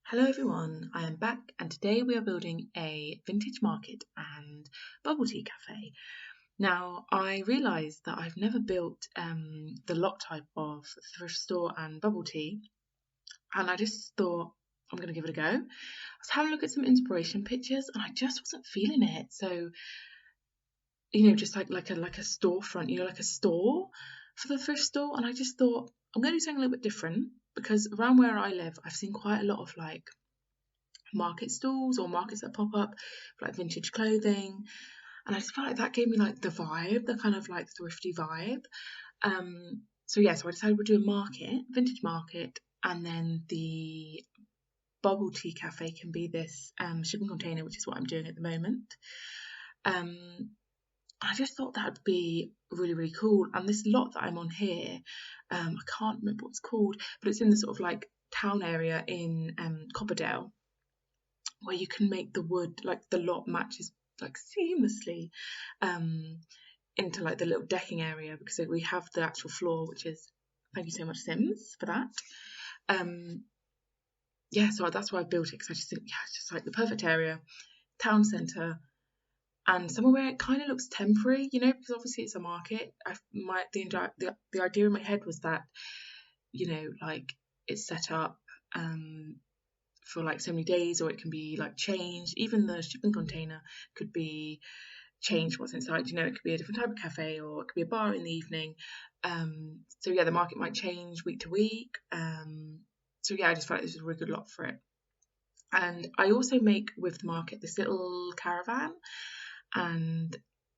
Hello everyone, I am back and today we are building a vintage market and bubble tea cafe. Now I realised that I've never built the lot type of thrift store and bubble tea, and I just thought I'm going to give it a go. I was having a look at some inspiration pictures and I just wasn't feeling it. So, just like a storefront, like a store for the thrift store, and I just thought I'm going to do something a little bit different because around where I live I've seen quite a lot of like market stalls or markets that pop up for like vintage clothing, and I just felt like that gave me like the vibe, the kind of like thrifty vibe. So I decided we'll do a vintage market, and then the bubble tea cafe can be this shipping container, which is what I'm doing at the moment. I just thought that'd be really, really cool. And this lot that I'm on here, I can't remember what it's called, but it's in the sort of like town area in Copperdale, where you can make the wood, like the lot matches like seamlessly into like the little decking area, because we have the actual floor, which is, thank you so much Sims for that. So that's why I built it, because I just think, it's just like the perfect area, town centre, and somewhere where it kind of looks temporary, because obviously it's a market. The idea in my head was that, like it's set up for like so many days, or it can be like changed. Even the shipping container could be changed what's inside. It could be a different type of cafe, or it could be a bar in the evening. The market might change week to week. I just felt like this was a really good lot for it. And I also make with the market this little caravan, and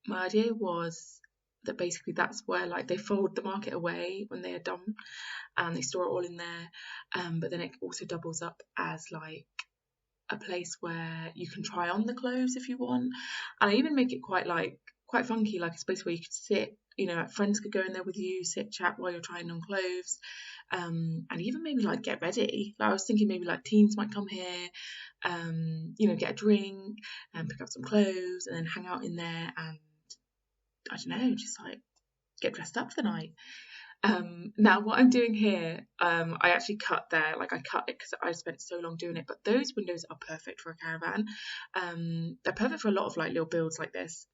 my idea was that basically that's where like they fold the market away when they are done, and they store it all in there. But then it also doubles up as like a place where you can try on the clothes if you want. And I even make it quite funky, like a space where you could sit, like friends could go in there with you, sit, chat while you're trying on clothes. And even maybe like get ready. Like I was thinking maybe like teens might come here, get a drink and pick up some clothes and then hang out in there, and I don't know, just like get dressed up for the night. Now what I'm doing here, I actually cut there, like I cut it because I spent so long doing it, but those windows are perfect for a caravan. They're perfect for a lot of like little builds like this,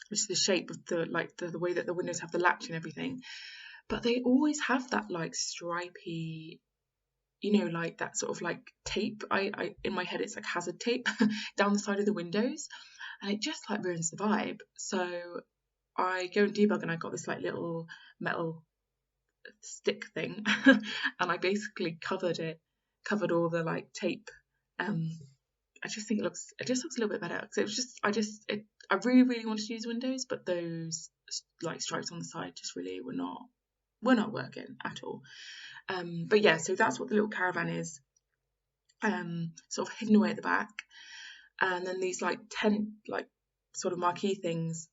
which is the shape of the way that the windows have the latch and everything. But they always have that like stripy, like that sort of like tape. I in my head it's like hazard tape down the side of the windows, and it just like ruins the vibe. So I go and debug, and I got this like little metal stick thing and I basically covered all the like tape. I just think it just looks a little bit better, because it was just I really, really wanted to use windows, but those like stripes on the side just really were not working at all. So that's what the little caravan is, sort of hidden away at the back. And then these like tent like sort of marquee things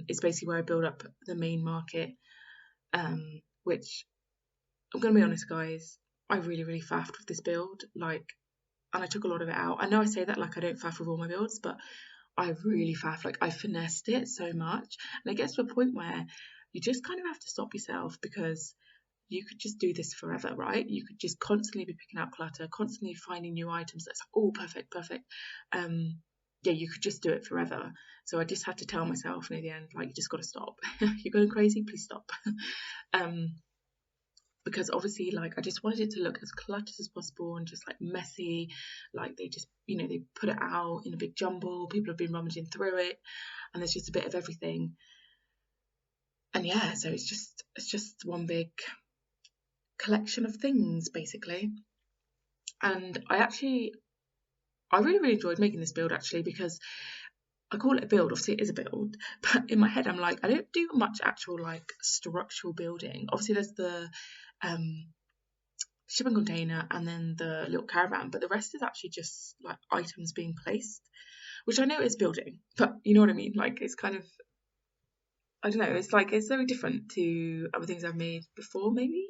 is basically where I build up the main market, which I'm going to be honest, guys, I really, really faffed with this build, and I took a lot of it out. I know I say that like I don't faff with all my builds, but I really faffed, like I finessed it so much. And it gets to a point where you just kind of have to stop yourself, because you could just do this forever, right? You could just constantly be picking out clutter, constantly finding new items that's like, oh, perfect. You could just do it forever. So I just had to tell myself near the end, like, you just got to stop. You're going crazy, please stop. Because obviously, like, I just wanted it to look as cluttered as possible and just like messy. Like they just, they put it out in a big jumble. People have been rummaging through it, and there's just a bit of everything. And so it's just one big collection of things basically. And I really, really enjoyed making this build, actually, because I call it a build. Obviously it is a build, but in my head I'm like, I don't do much actual like structural building. Obviously there's the shipping container and then the little caravan, but the rest is actually just like items being placed, which I know is building, but you know what I mean, like it's kind of, I don't know, it's like it's very different to other things I've made before maybe.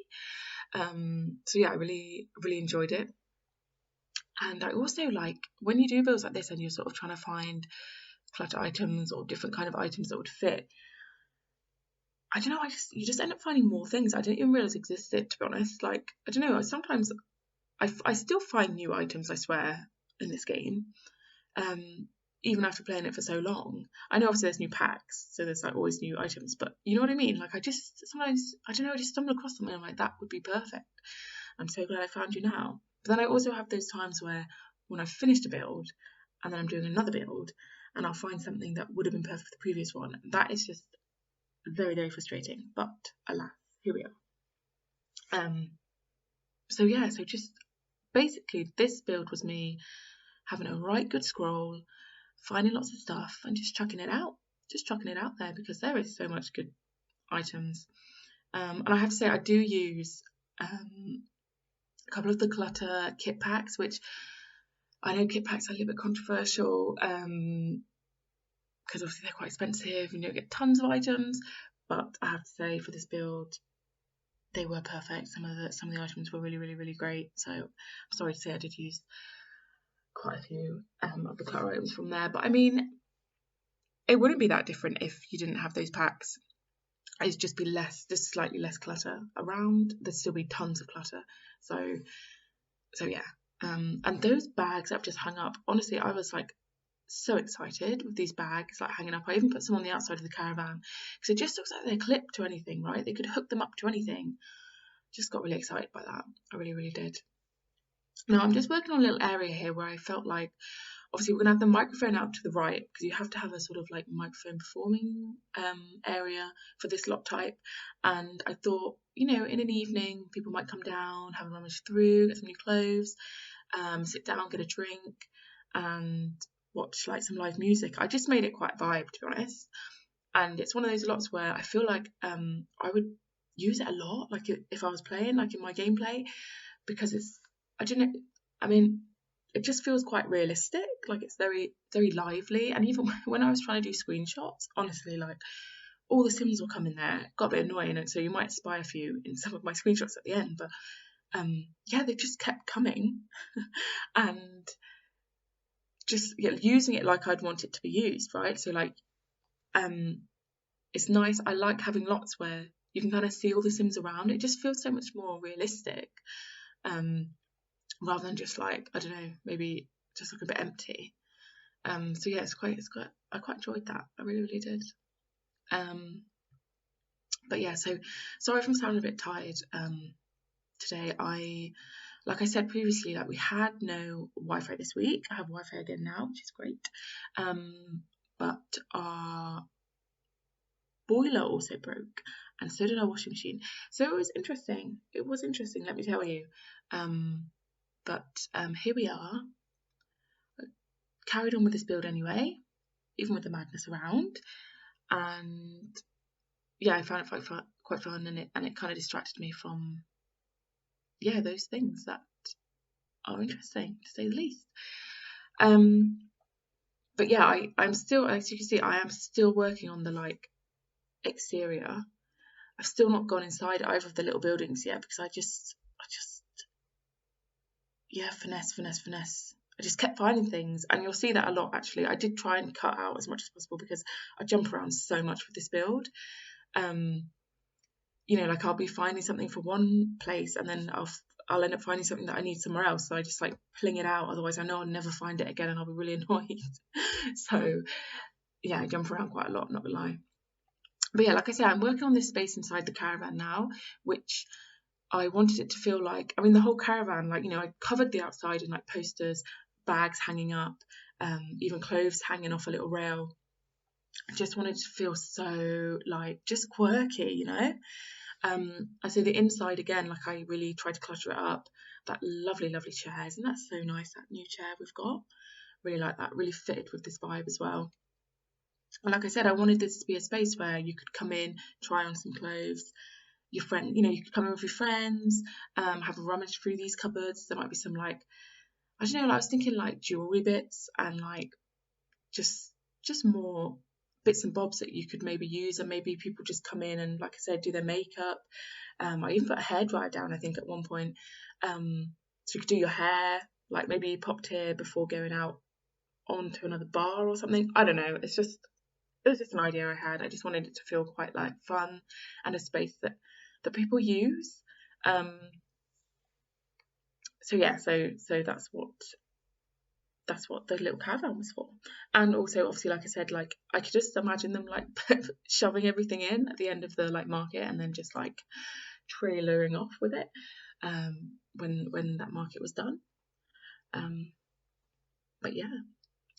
I really, really enjoyed it. And I also like when you do builds like this and you're sort of trying to find clutter items or different kind of items that would fit, I don't know, you just end up finding more things I didn't even realize existed, to be honest. Like, I don't know, sometimes I still find new items, I swear, in this game. Even after playing it for so long. I know obviously there's new packs, so there's like always new items, but you know what I mean? Like I just sometimes, I don't know, I just stumble across something and I'm like, that would be perfect. I'm so glad I found you now. But then I also have those times where when I've finished a build and then I'm doing another build and I'll find something that would have been perfect for the previous one. That is just very, very frustrating. But alas, here we are. So yeah, so just basically this build was me having a right good scroll, finding lots of stuff and just chucking it out there because there is so much good items. And I have to say I do use a couple of the clutter kit packs, which I know kit packs are a little bit controversial because obviously they're quite expensive and you don't get tons of items, but I have to say for this build they were perfect. Some of the items were really, really, really great. So I'm sorry to say I did use quite a few of the clutter items from there, but I mean, it wouldn't be that different if you didn't have those packs. It'd just be just slightly less clutter around. There'd still be tons of clutter. So yeah. And those bags I've just hung up, honestly, I was like so excited with these bags like hanging up. I even put some on the outside of the caravan because it just looks like they're clipped to anything, right? They could hook them up to anything. Just got really excited by that. I really, really did. Now I'm just working on a little area here where I felt like obviously we're going to have the microphone out to the right because you have to have a sort of like microphone performing area for this lot type. And I thought, you know, in an evening people might come down, have a rummage through, get some new clothes, sit down, get a drink and watch like some live music. I just made it quite a vibe, to be honest. And it's one of those lots where I feel like I would use it a lot, like if I was playing, like in my gameplay, because it's, I don't know, I mean, it just feels quite realistic, like it's very, very lively. And even when I was trying to do screenshots, honestly, like all the Sims will come in there. It got a bit annoying, and so you might spy a few in some of my screenshots at the end, but yeah, they just kept coming and just using it like I'd want it to be used, right? So like it's nice. I like having lots where you can kind of see all the Sims around. It just feels so much more realistic, rather than just like, I don't know, maybe just look a bit empty. So yeah, I quite enjoyed that. I really, really did. But yeah, so sorry if I'm sounding a bit tired today. Like I said previously, like we had no Wi-Fi this week. I have Wi-Fi again now, which is great. But our boiler also broke, and so did our washing machine. So it was interesting. Let me tell you. But here we are. Carried on with this build anyway, even with the madness around, and yeah, I found it quite fun, and it kind of distracted me from those things that are interesting, to say the least. But yeah, I'm still, as you can see, I am still working on the like exterior. I've still not gone inside either of the little buildings yet because I just finesse. I just kept finding things, and you'll see that a lot actually. I did try and cut out as much as possible because I jump around so much with this build. You know, like I'll be finding something for one place and then I'll end up finding something that I need somewhere else. So I just like pulling it out, otherwise I know I'll never find it again and I'll be really annoyed. So yeah, I jump around quite a lot, not gonna lie. But yeah, like I said, I'm working on this space inside the caravan now, which I wanted it to feel like, I mean, the whole caravan, like, you know, I covered the outside in like posters, bags hanging up, even clothes hanging off a little rail. I just wanted to feel so like just quirky, you know. I say the inside again, like I really tried to clutter it up. That lovely chair, isn't that so nice, that new chair we've got? Really like that, really fitted with this vibe as well. And like I said, I wanted this to be a space where you could come in, try on some clothes, your friend, you know, you could come in with your friends, have a rummage through these cupboards. There might be some like, I don't know, like I was thinking like jewelry bits and like just more bits and bobs that you could maybe use, and maybe people just come in and, like I said, do their makeup. I even put a hairdryer down, I think, at one point, so you could do your hair, like maybe popped here before going out onto another bar or something. I don't know, it was just an idea I had. I just wanted it to feel quite like fun and a space that people use. So yeah, so that's what the little caravan was for. And also, obviously, like I said, like I could just imagine them like shoving everything in at the end of the like market and then just like trailering off with it when that market was done. But yeah,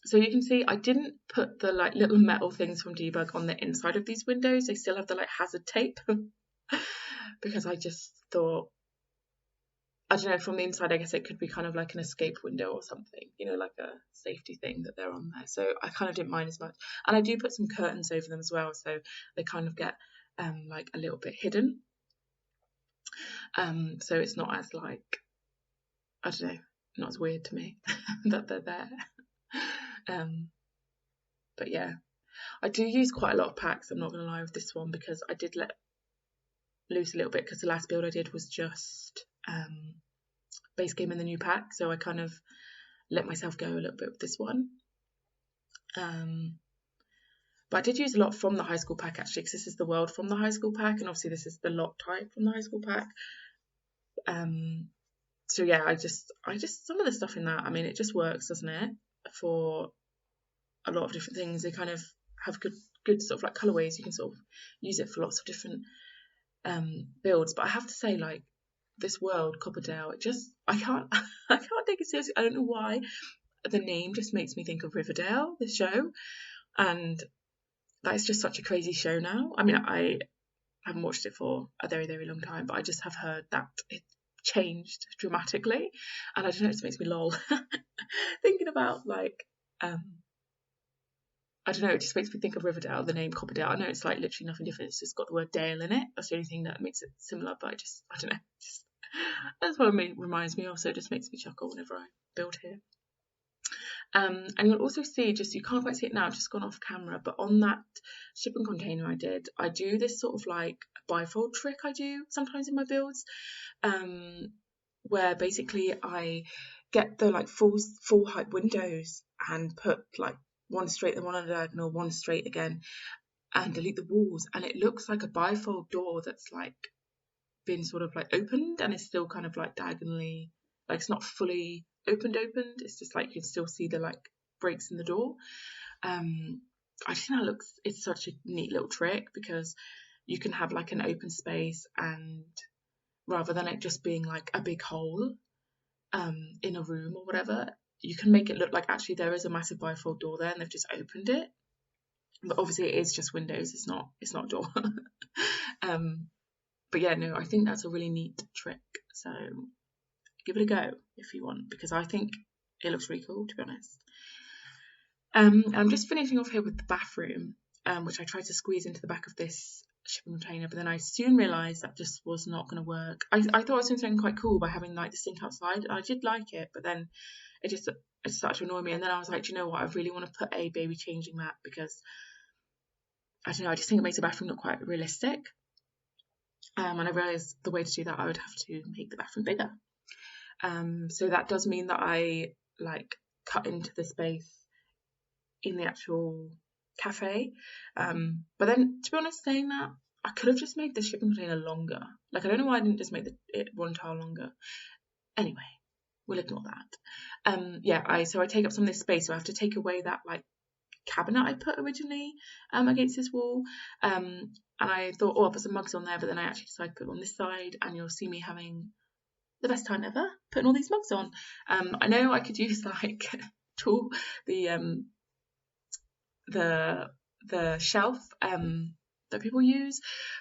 so you can see I didn't put the like little metal things from Debug on the inside of these windows. They still have the like hazard tape because I just thought, I don't know, from the inside, I guess it could be kind of like an escape window or something, you know, like a safety thing that they're on there. So I kind of didn't mind as much. And I do put some curtains over them as well, so they kind of get like a little bit hidden. So it's not as like, I don't know, not as weird to me that they're there. But yeah, I do use quite a lot of packs, I'm not going to lie, with this one, because I did let loose a little bit because the last build I did was just base game in the new pack, so I kind of let myself go a little bit with this one. But I did use a lot from the high school pack actually, because this is the world from the high school pack, and obviously this is the lot type from the high school pack. So yeah, I just some of the stuff in that, I mean, it just works, doesn't it, for a lot of different things. They kind of have good sort of like colorways. You can sort of use it for lots of different builds. But I have to say, like, this world, Copperdale, I can't take it seriously. I don't know why. The name just makes me think of Riverdale, the show, and that is just such a crazy show now. I mean, I haven't watched it for a very, very long time, but I just have heard that it changed dramatically, and I don't know, it just makes me lol thinking about like I don't know, it just makes me think of Riverdale, the name Copperdale. I know it's like literally nothing different, it's just got the word Dale in it. That's the only thing that makes it similar, but I don't know, that's what it reminds me of, so it just makes me chuckle whenever I build here. And you'll also see, just, you can't quite see it now, I've just gone off camera, but on that shipping container I do this sort of like bifold trick I do sometimes in my builds, where basically I get the like full height windows and put like one straight and one on diagonal, one straight again, and delete the walls, and it looks like a bifold door that's like been sort of like opened and it's still kind of like diagonally, like it's not fully opened, it's just like you can still see the like breaks in the door. I just think that looks, it's such a neat little trick, because you can have like an open space, and rather than it just being like a big hole in a room or whatever, you can make it look like actually there is a massive bifold door there and they've just opened it, but obviously it is just windows, it's not a door. But yeah, no, I think that's a really neat trick, so give it a go if you want, because I think it looks really cool, to be honest. I'm just finishing off here with the bathroom, which I tried to squeeze into the back of this shipping container, but then I soon realised that just was not going to work. I thought I was doing something quite cool by having like the sink outside. I did like it, but then it started to annoy me, and then I was like, do you know what, I really want to put a baby changing mat, because I don't know, I just think it makes the bathroom look quite realistic. And I realised the way to do that, I would have to make the bathroom bigger. So that does mean that I like cut into the space in the actual cafe. But then, to be honest, saying that, I could have just made the shipping container longer. Like, I don't know why I didn't just make it one tile longer. Anyway, we'll ignore that. Yeah, so I take up some of this space, so I have to take away that like cabinet I put originally against this wall, and I thought, oh, I'll put some mugs on there, but then I actually decided to put them on this side, and you'll see me having the best time ever putting all these mugs on. I know I could use like the shelf that people use,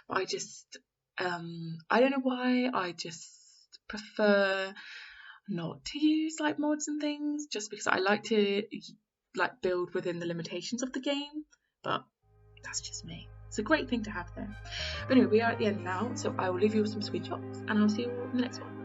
but I just I don't know why, I just prefer not to use like mods and things, just because I like to like build within the limitations of the game, but that's just me. It's a great thing to have there. But anyway, we are at the end now, so I will leave you with some sweet shots, and I'll see you all in the next one.